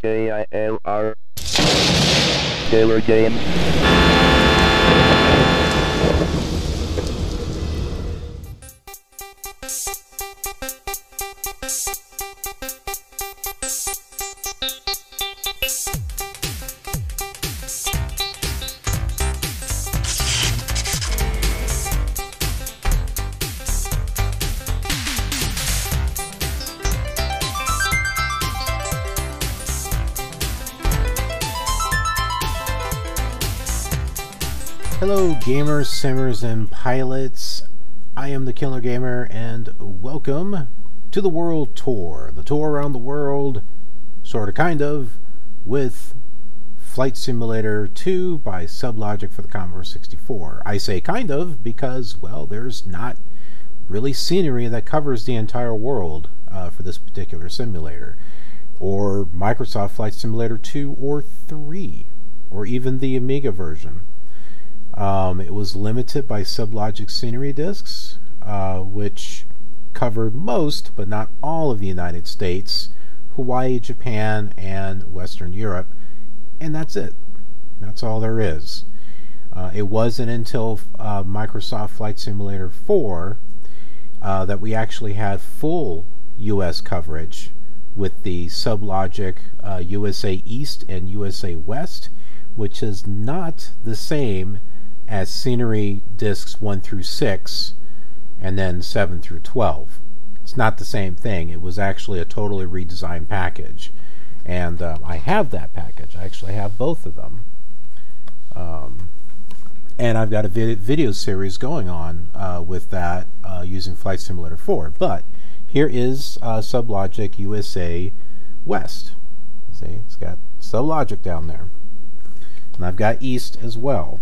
KILR KILR Games. Hello gamers, simmers, and pilots. I am the KILR Gamer and welcome to the World Tour. The tour around the world, sorta kind of, with Flight Simulator 2 by SubLogic for the Commodore 64. I say kind of because, well, there's not really scenery that covers the entire world for this particular simulator. Or Microsoft Flight Simulator 2 or 3, or even the Amiga version. It was limited by SubLogic Scenery Disks, which covered most, but not all, of the United States, Hawaii, Japan, and Western Europe, and that's it. That's all there is. It wasn't until Microsoft Flight Simulator 4 that we actually had full US coverage with the SubLogic USA East and USA West, which is not the same as Scenery Disks 1 through 6 and then 7 through 12. It's not the same thing. It was actually a totally redesigned package, and I have that package. I actually have both of them, and I've got a video series going on with that using Flight Simulator 4. But here is SubLogic USA West. See, it's got SubLogic down there, and I've got East as well.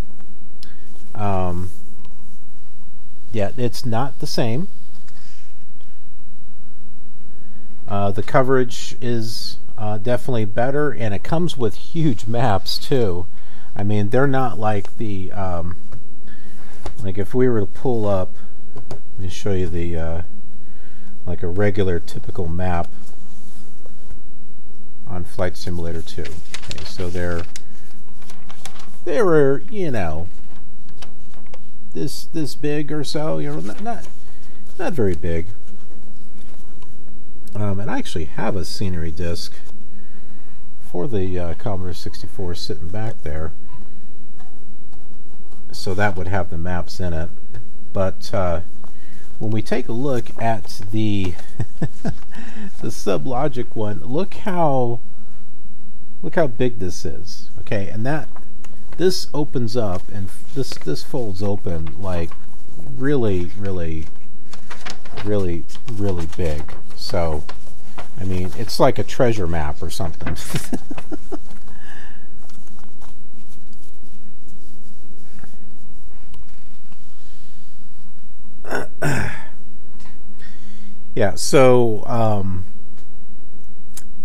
Yeah, it's not the same. The coverage is definitely better, and it comes with huge maps too. I mean, they're not like the like if we were to pull up, let me show you the like a regular typical map on Flight Simulator 2. Okay, so they were, you know, this big or so, you know, not very big. And I actually have a scenery disk for the Commodore 64 sitting back there, so that would have the maps in it. But when we take a look at the the SubLogic one, look how big this is. Okay, and this opens up, and this folds open like really big. So I mean, it's like a treasure map or something. Yeah, so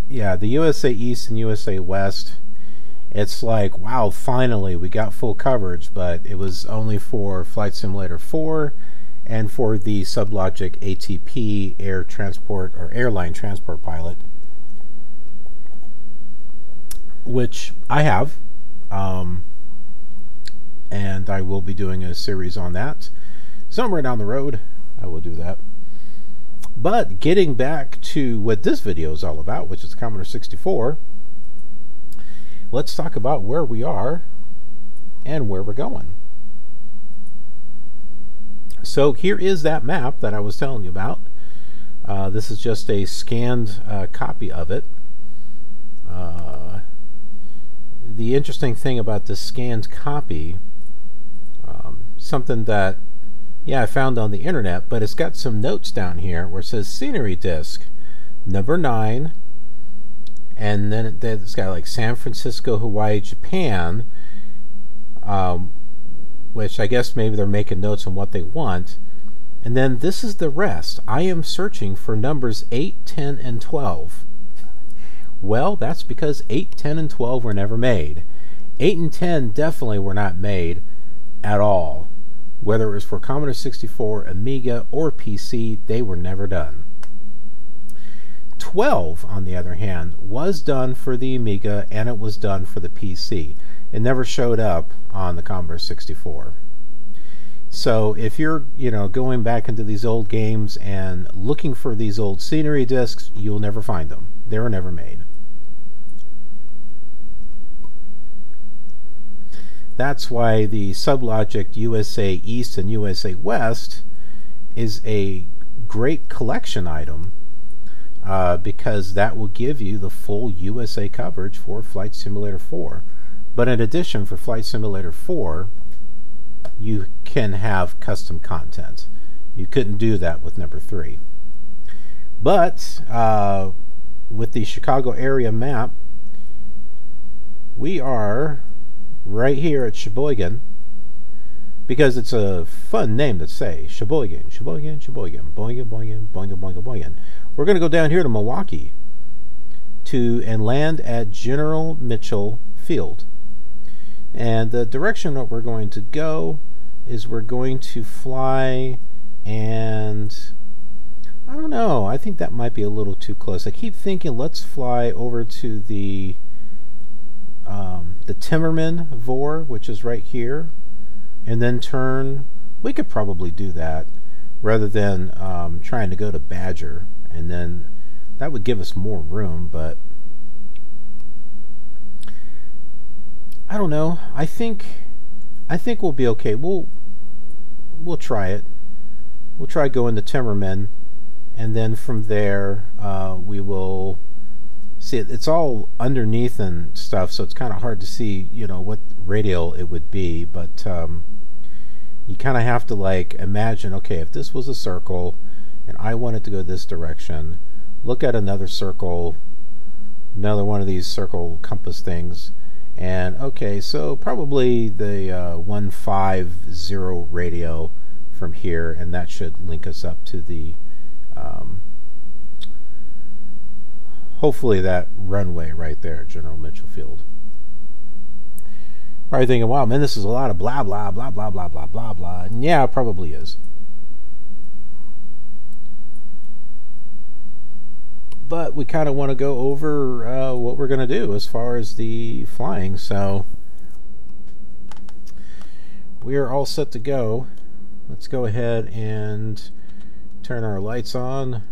yeah, the USA East and USA West, it's like, wow, finally we got full coverage, but it was only for Flight Simulator 4 and for the SubLogic ATP air transport or airline transport pilot, which I have, and I will be doing a series on that somewhere down the road. I will do that. But getting back to what this video is all about, which is Commodore 64, let's talk about where we are and where we're going. So here is that map that I was telling you about. This is just a scanned copy of it. The interesting thing about this scanned copy, something that, yeah, I found on the internet, but it's got some notes down here where it says Scenery Disk number 9, and then it's got like San Francisco, Hawaii, Japan, which I guess maybe they're making notes on what they want. And then this is the rest. I am searching for numbers 8, 10, and 12. Well, that's because 8, 10, and 12 were never made. 8 and 10 definitely were not made at all. Whether it was for Commodore 64, Amiga, or PC, they were never done. 12, on the other hand, was done for the Amiga and it was done for the PC. It never showed up on the Commodore 64. So if you're, going back into these old games and looking for these old scenery disks, you'll never find them. They were never made. That's why the SubLogic USA East and USA West is a great collection item, because that will give you the full USA coverage for Flight Simulator 4. But in addition, for Flight Simulator 4, you can have custom content. You couldn't do that with number 3. But with the Chicago area map, we are right here at Sheboygan, because it's a fun name to say. Sheboygan, Sheboygan, Sheboygan, Boygan, Boygan, Boygan, Boygan, Boygan. We're going to go down here to Milwaukee and land at General Mitchell Field. And the direction that we're going to go is we're going to fly, and I don't know, I think that might be a little too close. I keep thinking let's fly over to the Timmerman VOR, which is right here, and then turn. We could probably do that rather than trying to go to Badger, and then that would give us more room, but I don't know. I think we'll be okay. We'll try it. We'll try going to Timmerman, and then from there we will see it. It's all underneath and stuff, so it's kind of hard to see, what radial it would be, but you kind of have to like imagine, okay, if this was a circle and I wanted to go this direction, look at another circle, another one of these circle compass things, and okay, so probably the 150 radio from here, and that should link us up to the hopefully that runway right there, General Mitchell Field. Probably thinking, wow, man, this is a lot of blah blah blah blah blah blah blah blah. And yeah, it probably is. But we kind of want to go over what we're going to do as far as the flying, so we are all set to go. Let's go ahead and turn our lights on.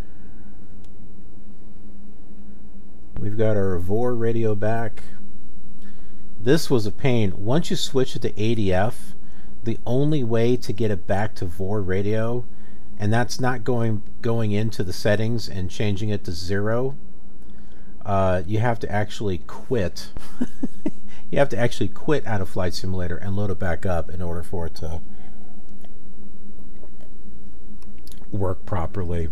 We've got our VOR radio back. This was a pain. Once you switch it to ADF, the only way to get it back to VOR radio, and that's not going into the settings and changing it to 0, you have to actually quit. You have to actually quit out of Flight Simulator and load it back up in order for it to work properly.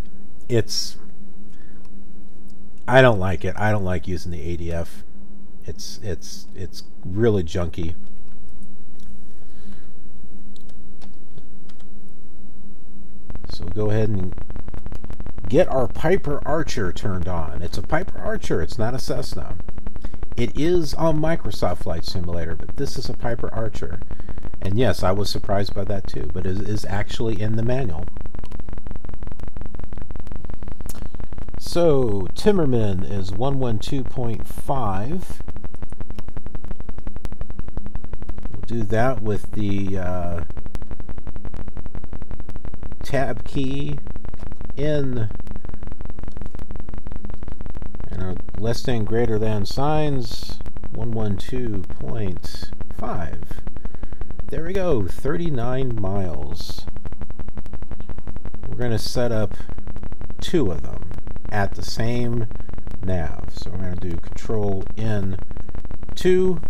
I don't like it. I don't like using the ADF. It's really junky. So we'll go ahead and get our Piper Archer turned on. It's a Piper Archer. It's not a Cessna. It is on Microsoft Flight Simulator, but this is a Piper Archer. And yes, I was surprised by that too, but it is actually in the manual. So Timmerman is 112.5. We'll do that with the tab key in and our less than greater than signs, 112.5. There we go, 39 miles. We're going to set up 2 of them at the same nav. So we're going to do Control N2,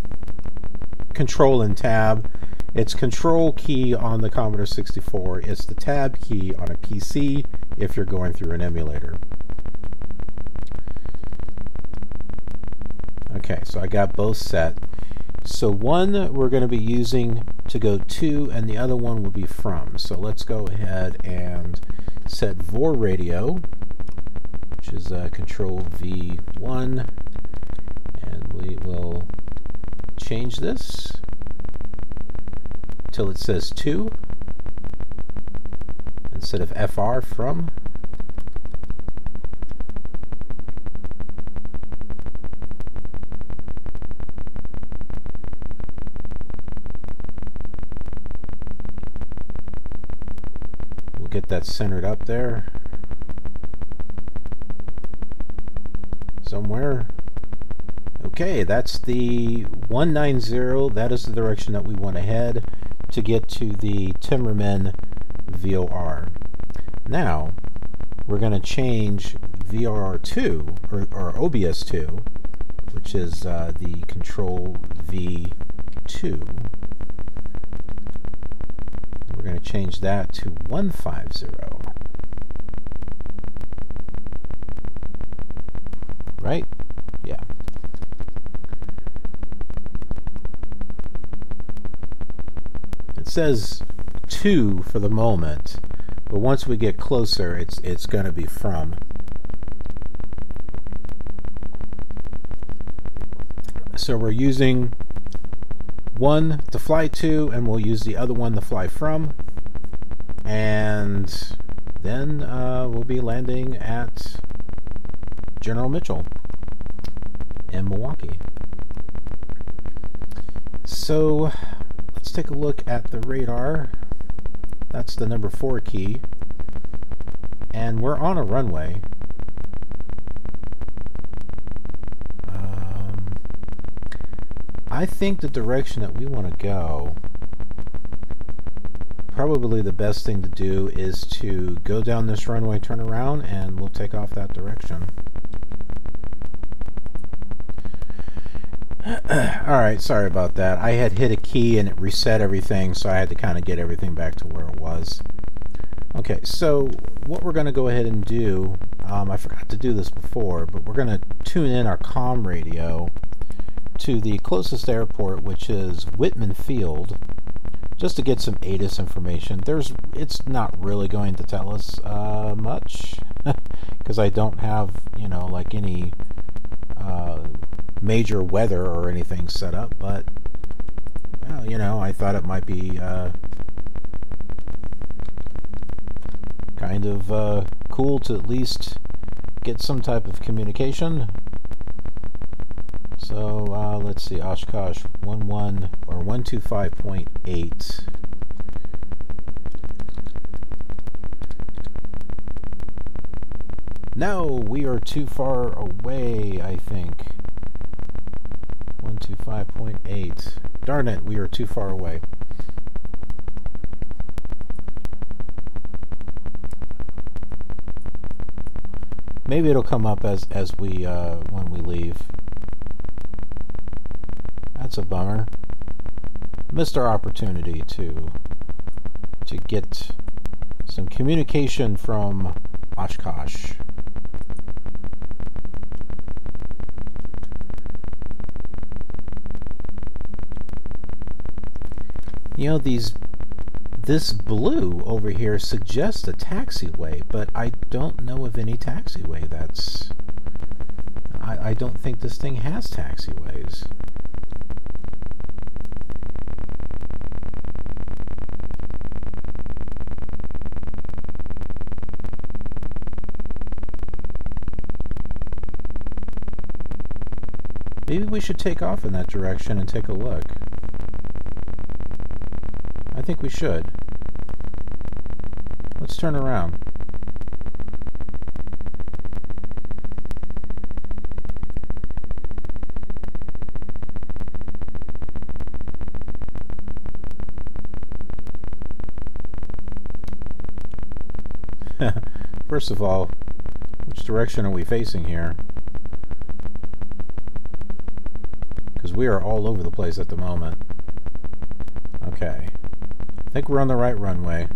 Control and Tab. It's Control key on the Commodore 64. It's the Tab key on a PC if you're going through an emulator. Okay, so I got both set. So one we're going to be using to go to, and the other one will be from. So let's go ahead and set VOR radio, which is Control V1, and we will change this till it says to instead of FR from. get that centered up there somewhere. Okay, that's the 190. That is the direction that we want to head to get to the Timmerman VOR. Now, we're going to change VRR2, or OBS2, which is the Control V2. We're going to change that to 150. Right? Yeah. It says 2 for the moment, but once we get closer, it's going to be from. So we're using one to fly to, and we'll use the other one to fly from, and then we'll be landing at General Mitchell in Milwaukee. So let's take a look at the radar. That's the number 4 key, and we're on a runway. I think the direction that we want to go, probably the best thing to do is to go down this runway, turn around, and we'll take off that direction. Alright, sorry about that. I had hit a key and it reset everything, so I had to kind of get everything back to where it was. Okay, so what we're going to go ahead and do, I forgot to do this before, but we're going to tune in our comm radio to the closest airport, which is Whitman Field, just to get some ATIS information. It's not really going to tell us much, because I don't have, you know, like any major weather or anything set up, but, well, you know, I thought it might be kind of cool to at least get some type of communication. So let's see, Oshkosh 125.8. No, we are too far away, I think. 125.8. Darn it, we are too far away. Maybe it'll come up as we when we leave. That's a bummer. Missed our opportunity to get some communication from Oshkosh. You know, this blue over here suggests a taxiway, but I don't know of any taxiway. I don't think this thing has taxiways. Maybe we should take off in that direction and take a look. I think we should. Let's turn around. First of all, which direction are we facing here? Because we are all over the place at the moment. Okay. I think we're on the right runway.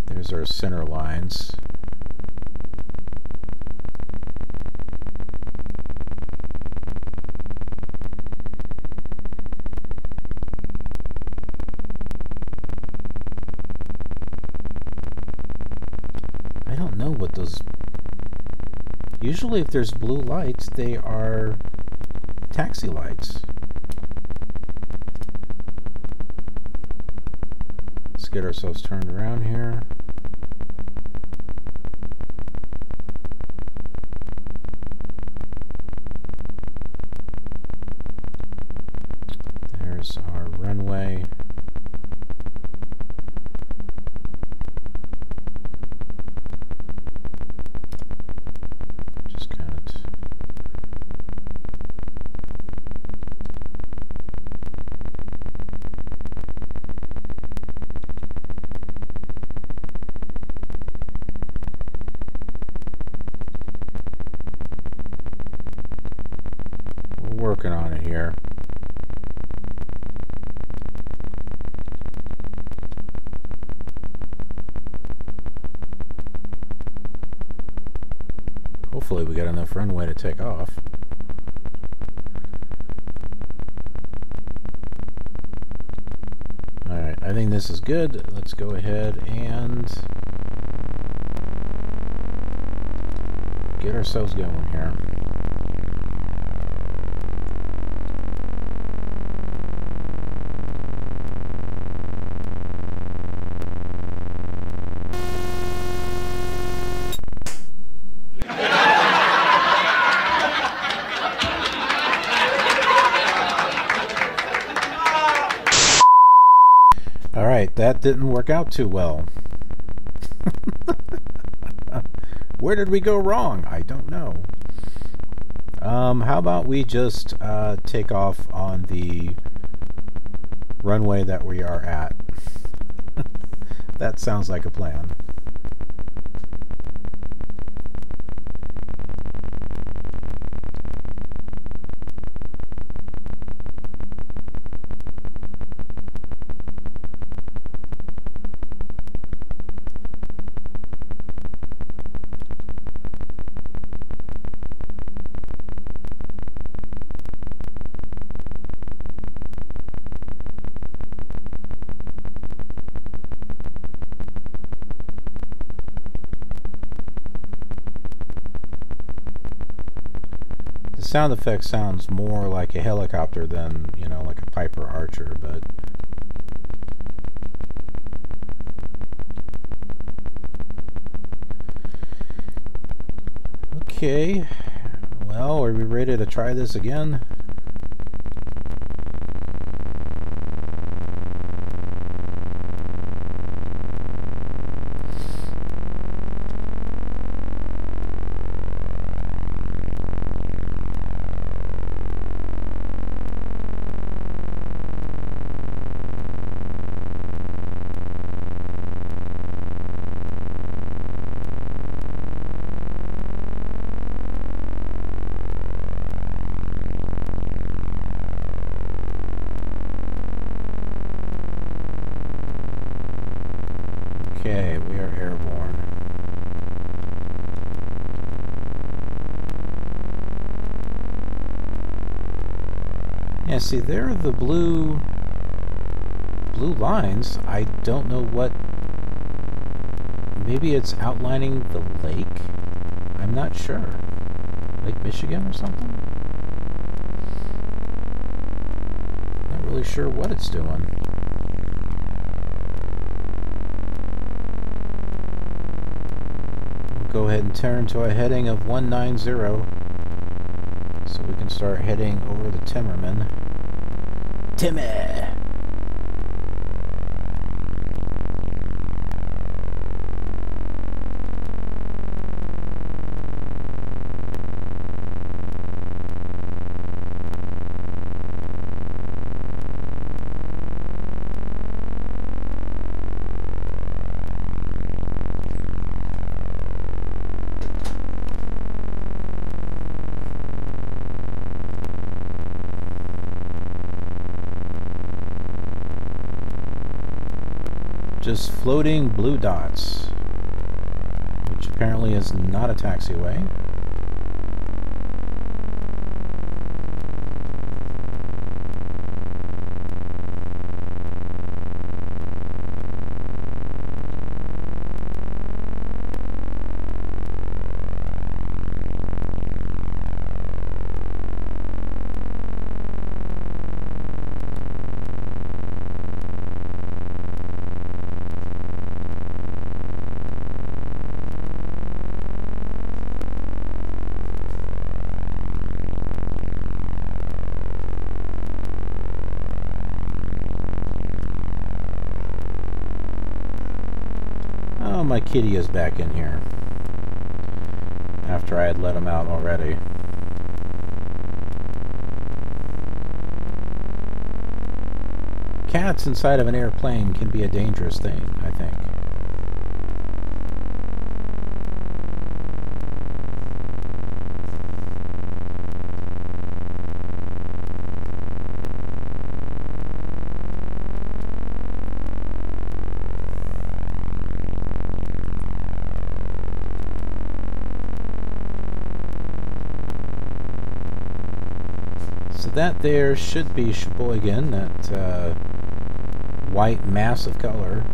There's our center lines. Usually if there's blue lights, they are taxi lights. Let's get ourselves turned around here. There's our runway. Just kind of working on it here. Hopefully we got enough runway to take off. Alright, I think this is good. Let's go ahead and get ourselves going here. Alright, that didn't work out too well. Where did we go wrong? I don't know. How about we just take off on the runway that we are at? That sounds like a plan. Sound effect sounds more like a helicopter than, you know, like a Piper Archer, but okay. Well, are we ready to try this again? Okay, we are airborne. Yeah, see, there are the blue lines. I don't know what. Maybe it's outlining the lake? I'm not sure. Lake Michigan or something? Not really sure what it's doing. Go ahead and turn to a heading of 190 so we can start heading over the Timmerman. Timmy! Just floating blue dots, which apparently is not a taxiway. my kitty is back in here. After I had let him out already. Cats inside of an airplane can be a dangerous thing, I think. So that there should be Sheboygan, that white mass of color.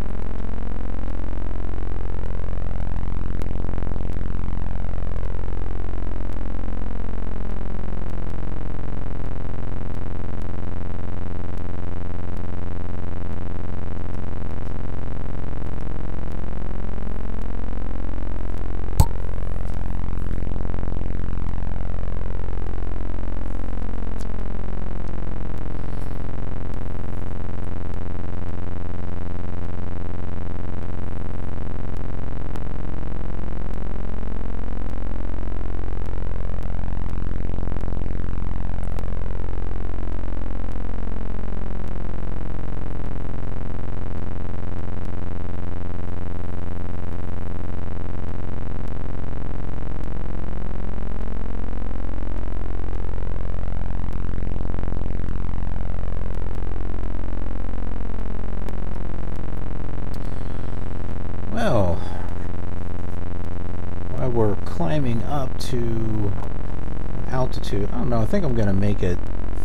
Well, while we're climbing up to altitude, I don't know, I think I'm going to make it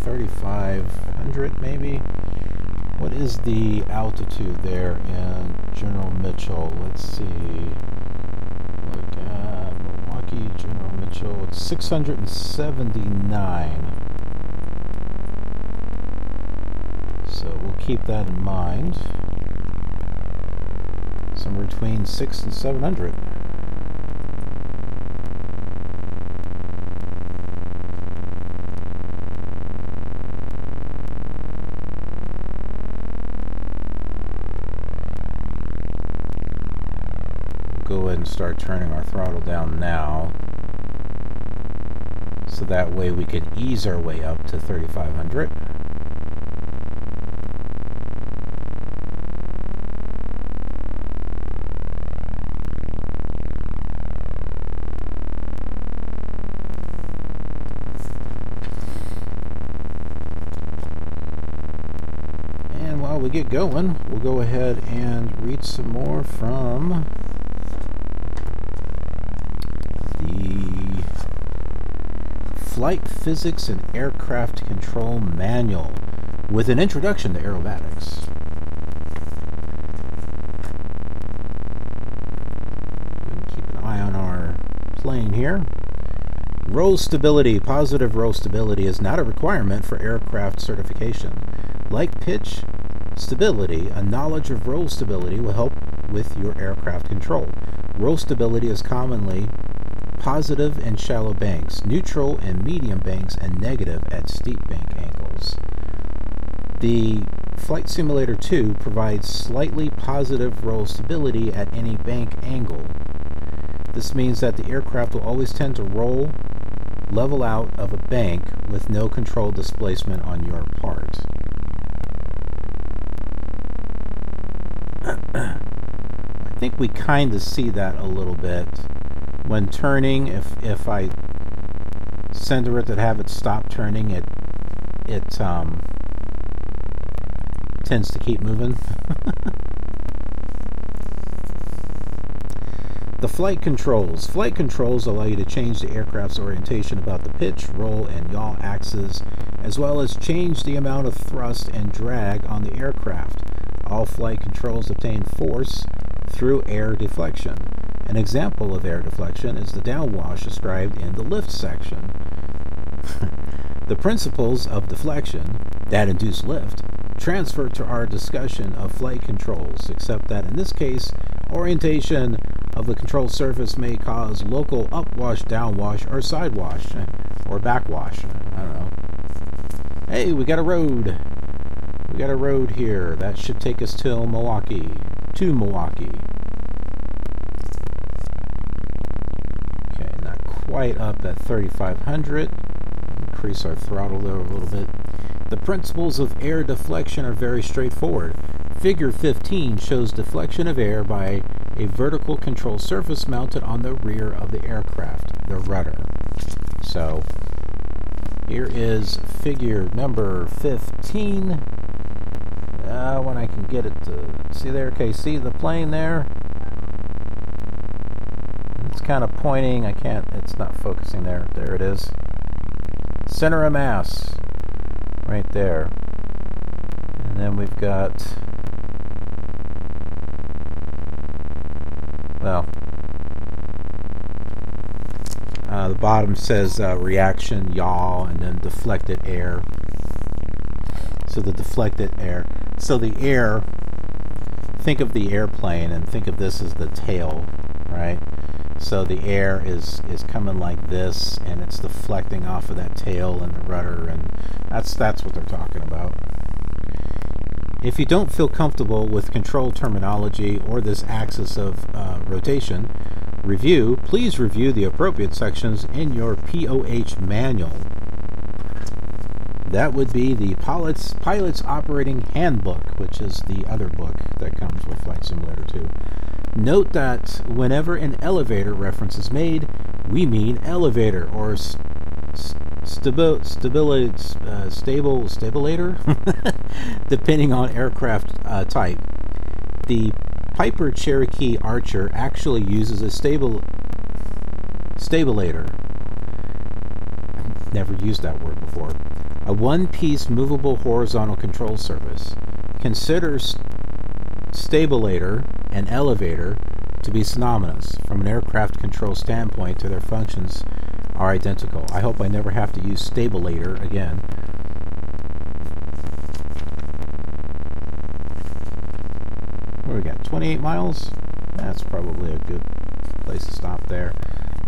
3,500 maybe. What is the altitude there in General Mitchell? Let's see. Look at Milwaukee, General Mitchell. It's 679. So we'll keep that in mind. Somewhere between 600 and 700. We'll go ahead and start turning our throttle down now, so that way we could ease our way up to 3,500. We get going, we'll go ahead and read some more from the Flight Physics and Aircraft Control Manual with an introduction to aerobatics. Keep an eye on our plane here. Roll stability. Positive roll stability is not a requirement for aircraft certification. Like pitch stability, a knowledge of roll stability will help with your aircraft control. Roll stability is commonly positive in shallow banks, neutral in medium banks, and negative at steep bank angles. The Flight Simulator 2 provides slightly positive roll stability at any bank angle. This means that the aircraft will always tend to roll level out of a bank with no controlled displacement on your part. I think we kind of see that a little bit when turning. If I center it to have it stop turning, it tends to keep moving. The flight controls. Flight controls allow you to change the aircraft's orientation about the pitch, roll, and yaw axes, as well as change the amount of thrust and drag on the aircraft. All flight controls obtain force through air deflection. An example of air deflection is the downwash described in the lift section. The principles of deflection that induce lift transfer to our discussion of flight controls, except that in this case, orientation of the control surface may cause local upwash, downwash, or sidewash, or backwash. I don't know. Hey, we got a road. We got a road here. That should take us to Milwaukee. flight up at 3,500. Increase our throttle there a little bit. The principles of air deflection are very straightforward. Figure 15 shows deflection of air by a vertical control surface mounted on the rear of the aircraft, the rudder. So here is figure number 15. When I can get it to see there. Okay, see the plane there? It's kind of pointing. I can't, it's not focusing there. There it is. Center of mass right there. And then we've got, well, the bottom says reaction, yaw, and then deflected air. So the deflected air. So the air, think of the airplane and think of this as the tail, right? So the air is coming like this, and it's deflecting off of that tail and the rudder, and that's what they're talking about. If you don't feel comfortable with control terminology or this axis of rotation, please review the appropriate sections in your POH manual. That would be the Pilot's Operating Handbook, which is the other book that comes with Flight Simulator 2. Note that whenever an elevator reference is made, we mean elevator or stabilator, depending on aircraft type. The Piper Cherokee Archer actually uses a stabilator. I've never used that word before. A one-piece movable horizontal control surface. Consider stabilator and elevator to be synonymous. From an aircraft control standpoint, their functions are identical. I hope I never have to use stabilator again. What do we got? 28 miles? That's probably a good place to stop there.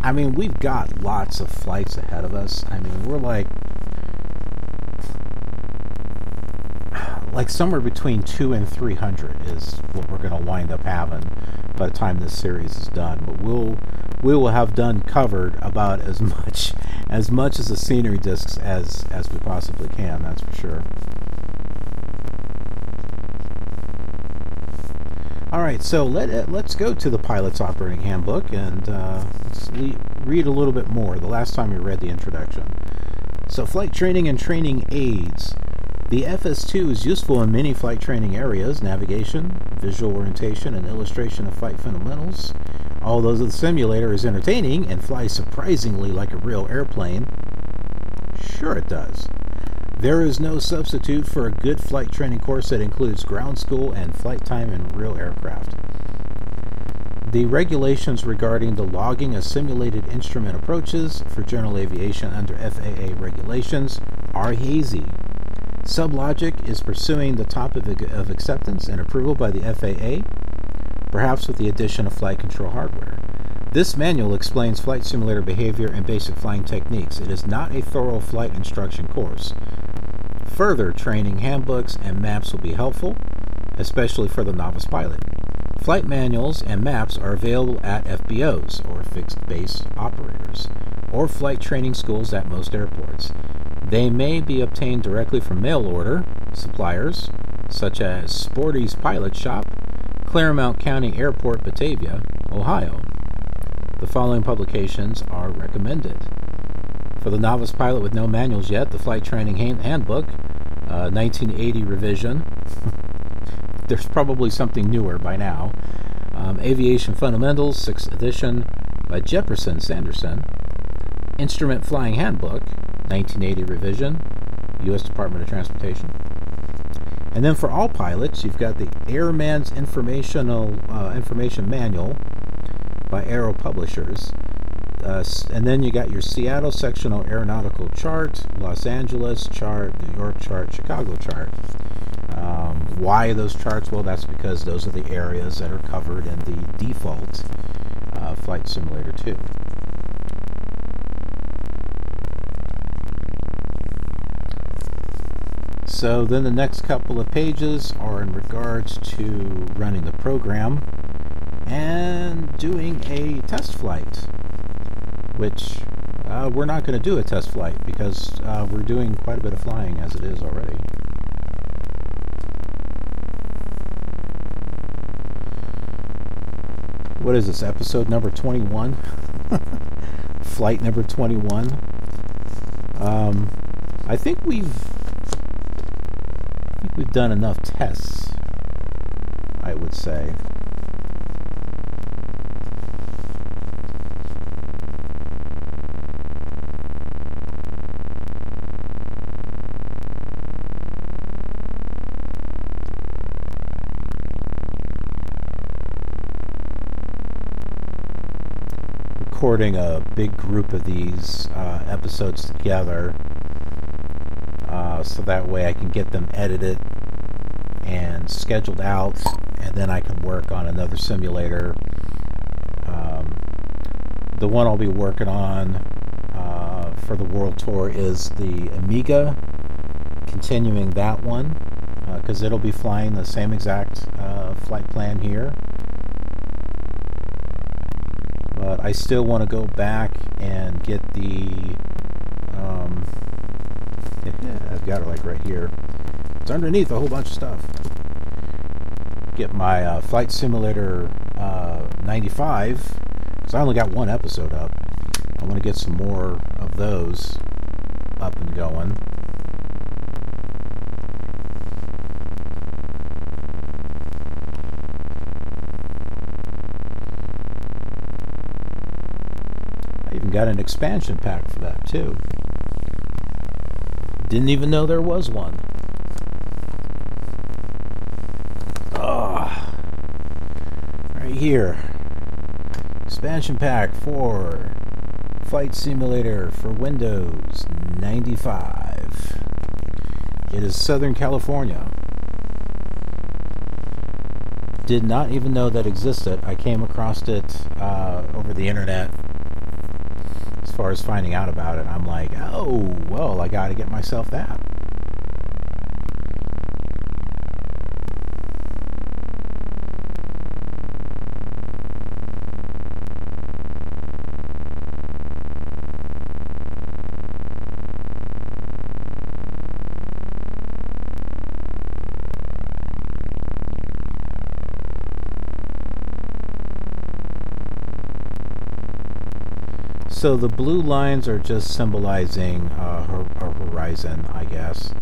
I mean, we've got lots of flights ahead of us. I mean, we're like somewhere between 200 and 300 is what we're going to wind up having by the time this series is done. But we will have covered about as much of the scenery disks as we possibly can. That's for sure. All right, so let's go to the Pilot's Operating Handbook and let's read a little bit more. The last time we read the introduction. So, flight training and training aids. The FS2 is useful in many flight training areas: navigation, visual orientation, and illustration of flight fundamentals. Although the simulator is entertaining and flies surprisingly like a real airplane, sure it does, there is no substitute for a good flight training course that includes ground school and flight time in real aircraft. The regulations regarding the logging of simulated instrument approaches for general aviation under FAA regulations are hazy. SubLogic is pursuing the topic of acceptance and approval by the FAA, perhaps with the addition of flight control hardware. This manual explains flight simulator behavior and basic flying techniques. It is not a thorough flight instruction course. Further training handbooks and maps will be helpful, especially for the novice pilot. Flight manuals and maps are available at FBOs, or fixed base operators, or flight training schools at most airports. They may be obtained directly from mail order suppliers, such as Sporty's Pilot Shop, Claremont County Airport, Batavia, Ohio. The following publications are recommended. For the novice pilot with no manuals yet, the Flight Training Handbook, 1980 revision. There's probably something newer by now. Aviation Fundamentals, 6th edition, by Jefferson Sanderson. Instrument Flying Handbook, 1980 revision, U.S. Department of Transportation. And then for all pilots, you've got the Airman's Information Manual by Aero Publishers. And then you got your Seattle Sectional Aeronautical Chart, Los Angeles chart, New York chart, Chicago chart. Why those charts? Well, that's because those are the areas that are covered in the default Flight Simulator 2. So then the next couple of pages are in regards to running the program and doing a test flight, which we're not going to do a test flight because we're doing quite a bit of flying as it is already. What is this, episode number 21? Flight number 21. I think we've done enough tests, I would say. Recording a big group of these episodes together, so that way I can get them edited and scheduled out, and then I can work on another simulator. The one I'll be working on for the World Tour is the Amiga, continuing that one, because it'll be flying the same exact flight plan here. But I still want to go back and get the I've got it like right here. It's underneath a whole bunch of stuff. Get my Flight Simulator 95, because I only got one episode up. I want to get some more of those up and going. I even got an expansion pack for that too. Didn't even know there was one. Oh, right here. Expansion pack for Flight Simulator for Windows 95. It is Southern California. Did not even know that existed. I came across it over the internet. As far as finding out about it, I'm like, oh, well, I got to get myself that. So the blue lines are just symbolizing her horizon, I guess.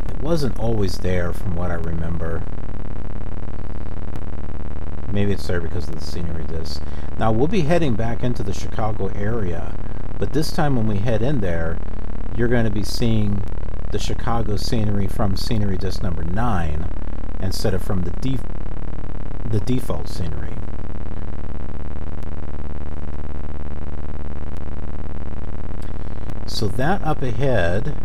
It wasn't always there from what I remember. Maybe it's there because of the scenery discs. Now we'll be heading back into the Chicago area, but this time when we head in there, you're going to be seeing the Chicago scenery from scenery disc number 9. Instead of from the default scenery. So that up ahead,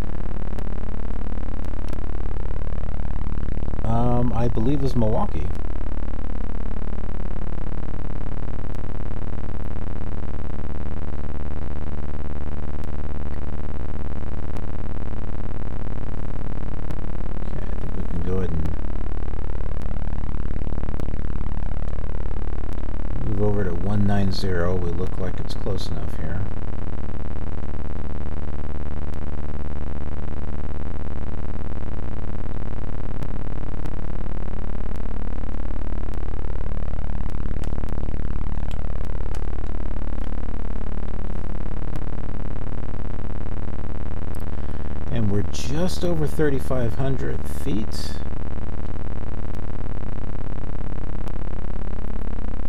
I believe is Milwaukee. Okay, I think we can go ahead and over to 190. We look like it's close enough here. And we're just over 3,500 feet.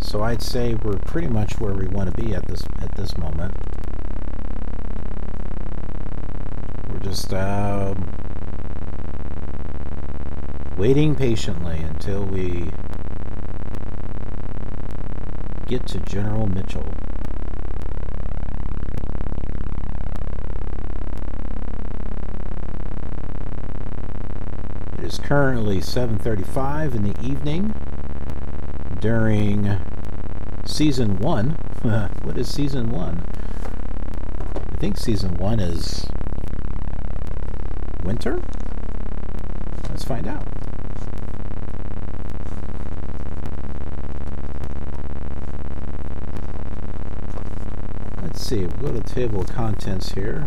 So I'd say we're pretty much where we want to be at this moment. We're just waiting patiently until we get to General Mitchell. It is currently 7:35 in the evening during Season 1. What is Season 1? I think Season 1 is winter? Let's find out. let's see, we'll go to the table of contents here.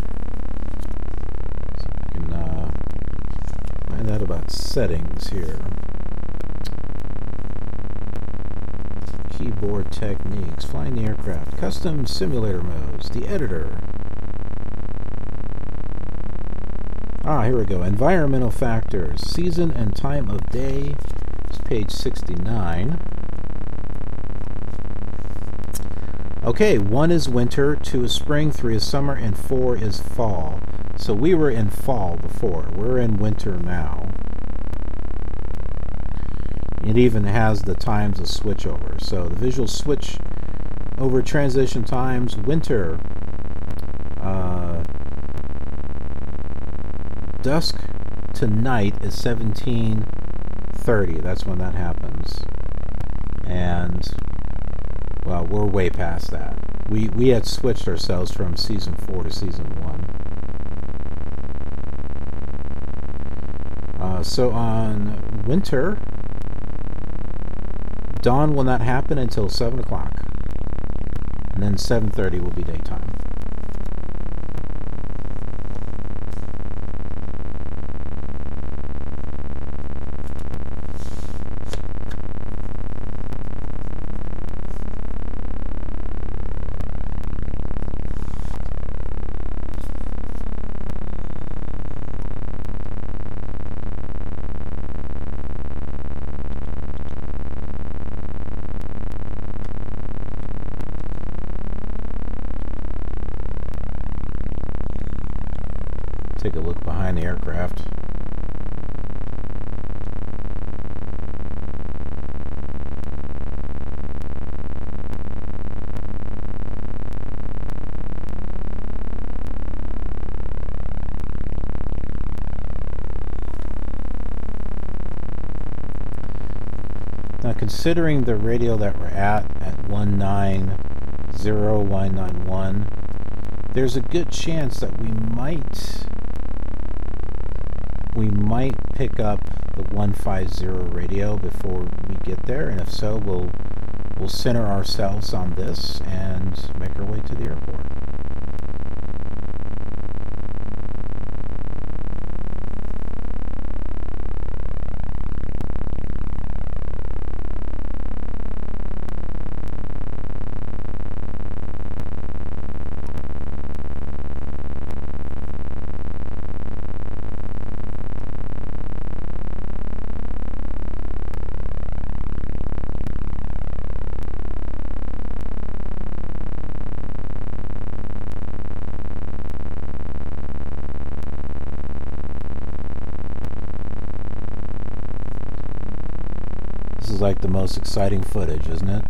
So we can find out about settings here. Keyboard techniques, flying the aircraft, custom simulator modes, the editor. Here we go. Environmental factors, season and time of day. It's page 69. Okay, 1 is winter, 2 is spring, 3 is summer, and 4 is fall. So we were in fall before. We're in winter now. It even has the times of switchover. So the visual switch over transition times, winter, dusk to night is 17:30. That's when that happens. And, well, we're way past that. We had switched ourselves from Season 4 to Season 1. So on winter, dawn will not happen until 7 o'clock. And then 7:30 will be daytime. Take a look behind the aircraft. Now, considering the radio that we're at 190.191, there's a good chance that we might pick up the 150 radio before we get there, and if so, we'll center ourselves on this and make our way to the airport. This is like the most exciting footage, isn't it?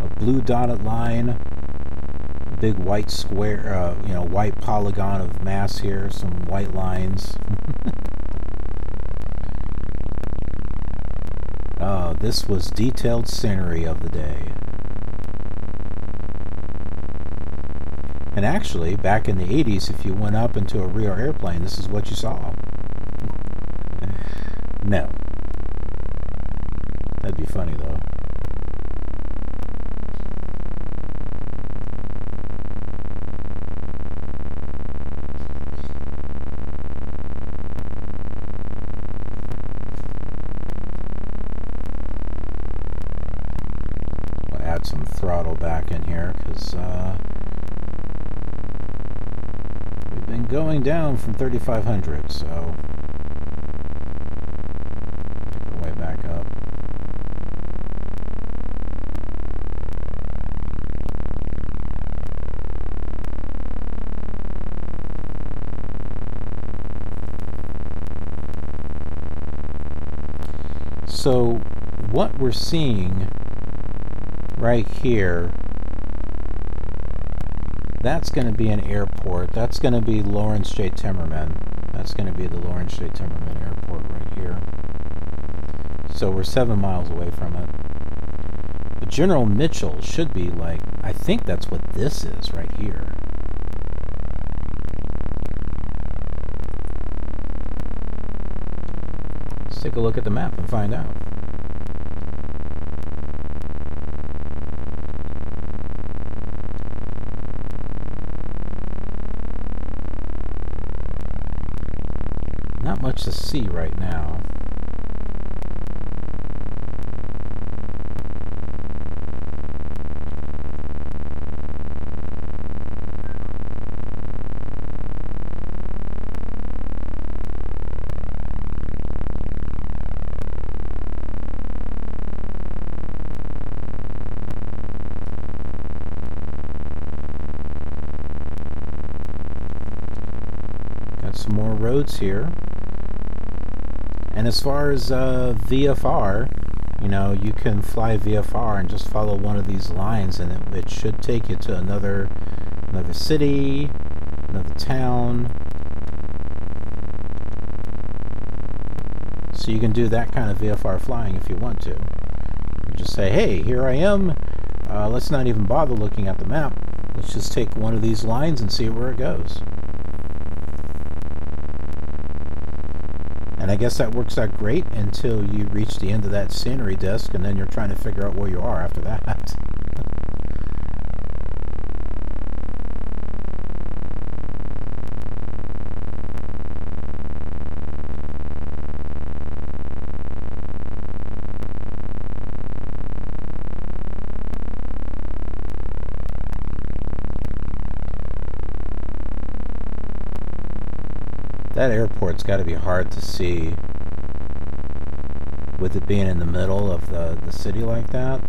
A blue dotted line, a big white square, white polygon of mass here, some white lines. This was detailed scenery of the day. And actually, back in the 80s, if you went up into a real airplane, this is what you saw. No. That'd be funny, though. I'll add some throttle back in here, because we've been going down from 3,500, so make our way back up. So what we're seeing right here, that's going to be an airport. That's going to be Lawrence J. Timmerman. That's going to be the Lawrence J. Timmerman Airport right here. So we're 7 miles away from it. But General Mitchell should be like, I think that's what this is right here. Let's take a look at the map and find out. Not much to see right now. Some more roads here. And as far as VFR, you know, you can fly VFR and just follow one of these lines, and it should take you to another city, another town. So you can do that kind of VFR flying if you want to. You just say, hey, here I am. Let's not even bother looking at the map. Let's just take one of these lines and see where it goes. And I guess that works out great until you reach the end of that scenery disk, and then you're trying to figure out where you are after that. That airport's got to be hard to see with it being in the middle of the city like that.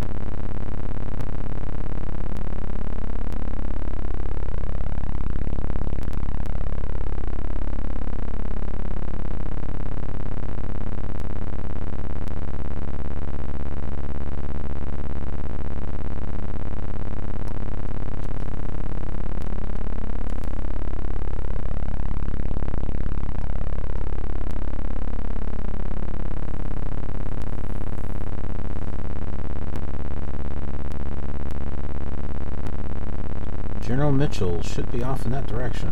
General Mitchell should be off in that direction.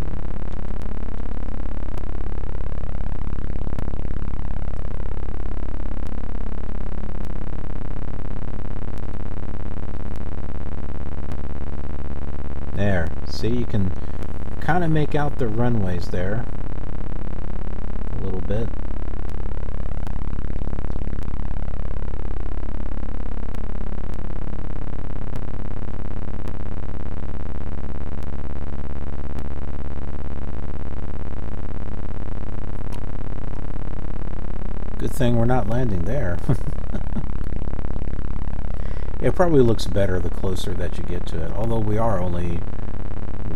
There. See, you can kind of make out the runways there a little bit. Good thing we're not landing there. It probably looks better the closer that you get to it, although we are only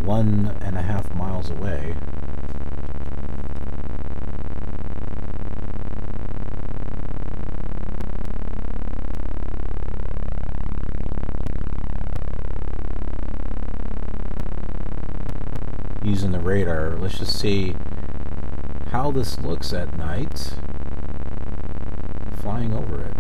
1.5 miles away. Using the radar, let's just see how this looks at night. Flying over it.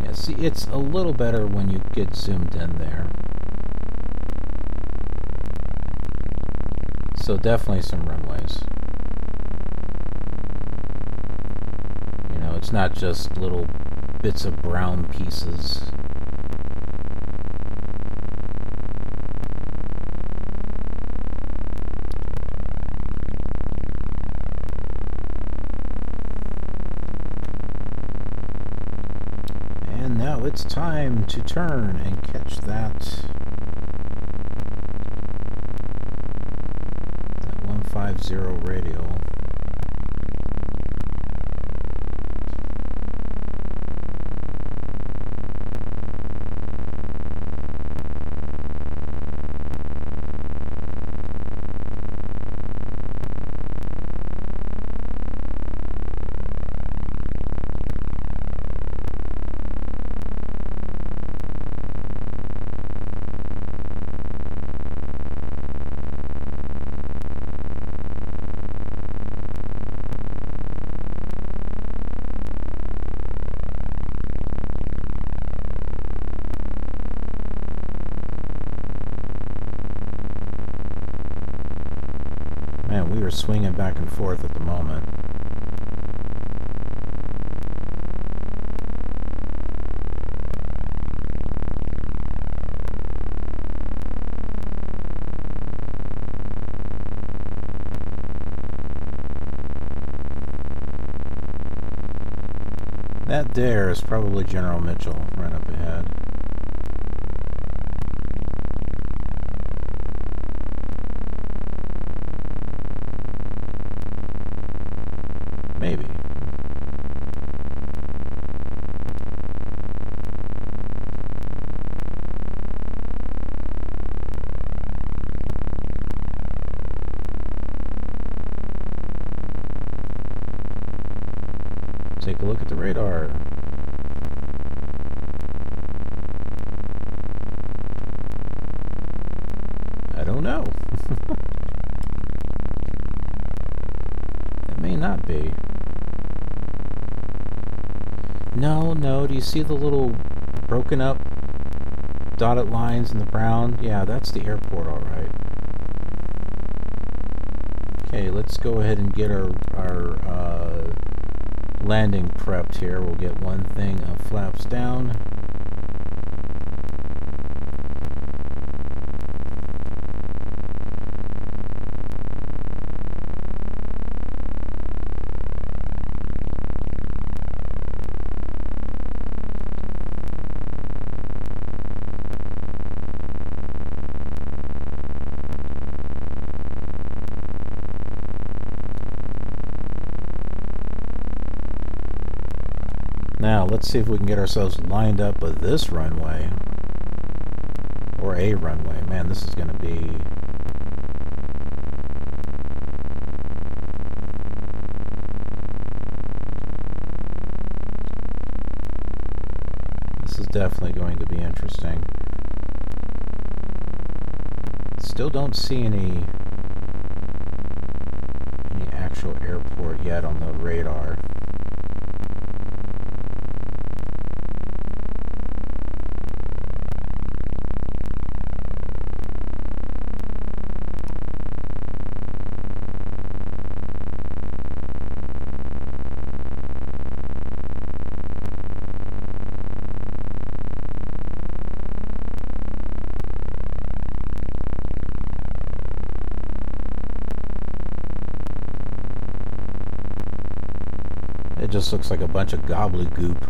Yeah, see, it's a little better when you get zoomed in there. So definitely some runways. It's not just little bits of brown pieces. And now it's time to turn and catch that 150 radial. Man, we are swinging back and forth at the moment. That there is probably General Mitchell right up ahead. Maybe. Take a look at the radar. I don't know. It may not be. No, do you see the little broken up dotted lines in the brown? Yeah, that's the airport, alright. Okay, let's go ahead and get our landing prepped here. We'll get one thing of flaps down. Now, let's see if we can get ourselves lined up with this runway. Or a runway. Man, this is going to be... This is definitely going to be interesting. Still don't see any actual airport yet on the radar. It just looks like a bunch of gobbledygook.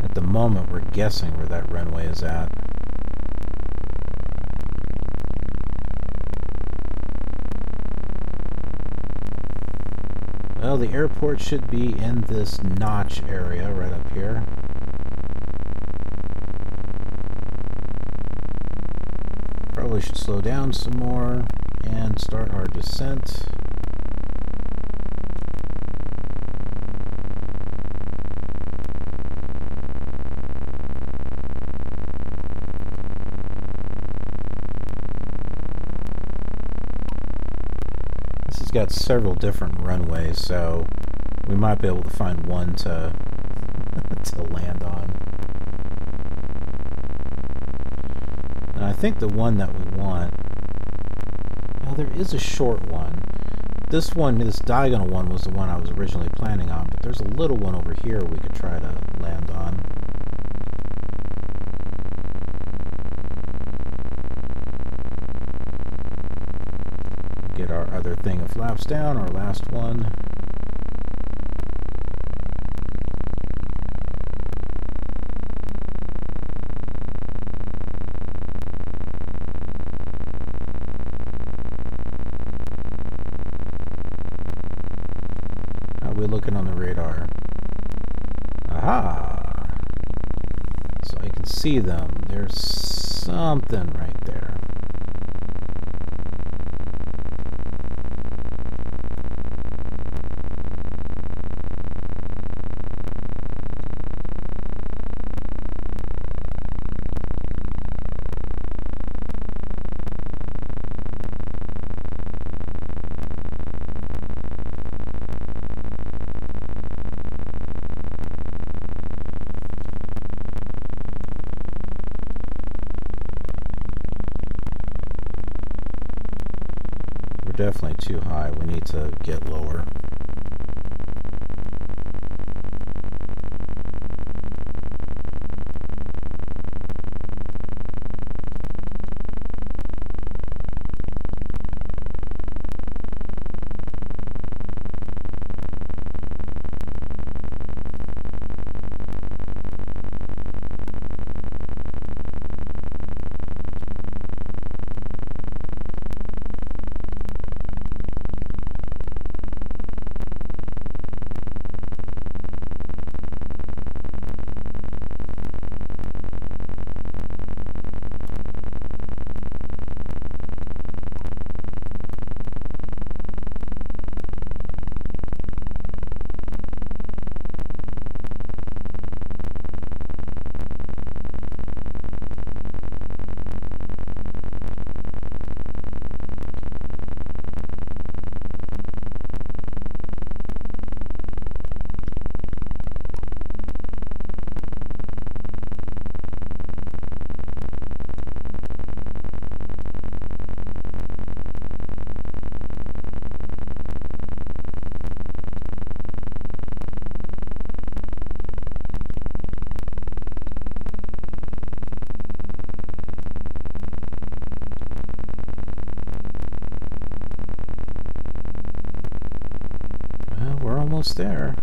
At the moment, we're guessing where that runway is at. Well, the airport should be in this notch area right up here. Probably should slow down some more and start our descent. It's got several different runways, so we might be able to find one to to land on. And I think the one that we want, well, there is a short one. This one, this diagonal one, was the one I was originally planning on, but there's a little one over here we could try to land on. Get our other thing of flaps down, our last one. How are we looking on the radar? Aha! So I can see them. There's something right there. definitely too high. We need to get lower. Almost there.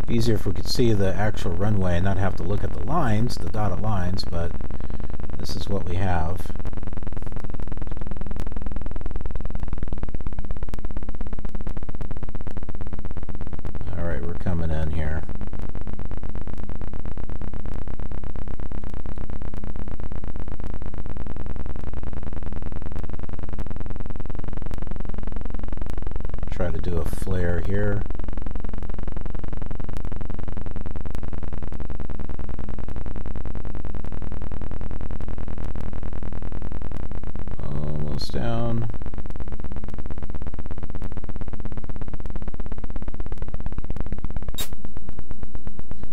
Easier if we could see the actual runway and not have to look at the lines, the dotted lines, but this is what we have. Alright, we're coming in here. Try to do a flare here. Down.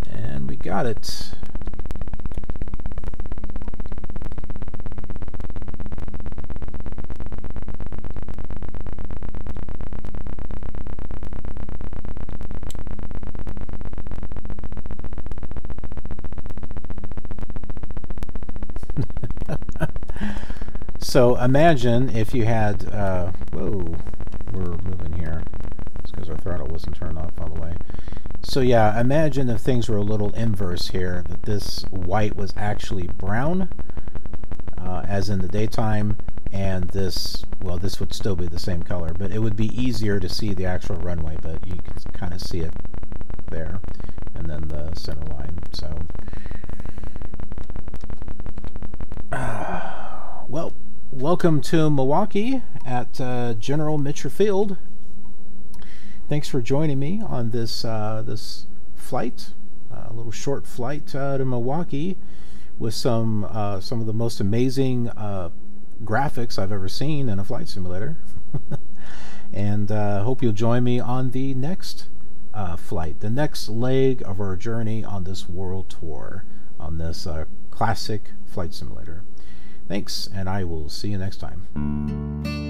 And we got it. So imagine if you had, whoa, we're moving here. It's because our throttle wasn't turned off all the way. So yeah, imagine if things were a little inverse here, that this white was actually brown, as in the daytime, and this, well, this would still be the same color, but it would be easier to see the actual runway, but you can kind of see it there, and then the center line, so. Well, welcome to Milwaukee at General Mitchell Field. Thanks for joining me on this this flight, a little short flight to Milwaukee, with some of the most amazing graphics I've ever seen in a flight simulator. And hope you'll join me on the next flight, the next leg of our journey on this world tour, on this classic flight simulator. Thanks, and I will see you next time.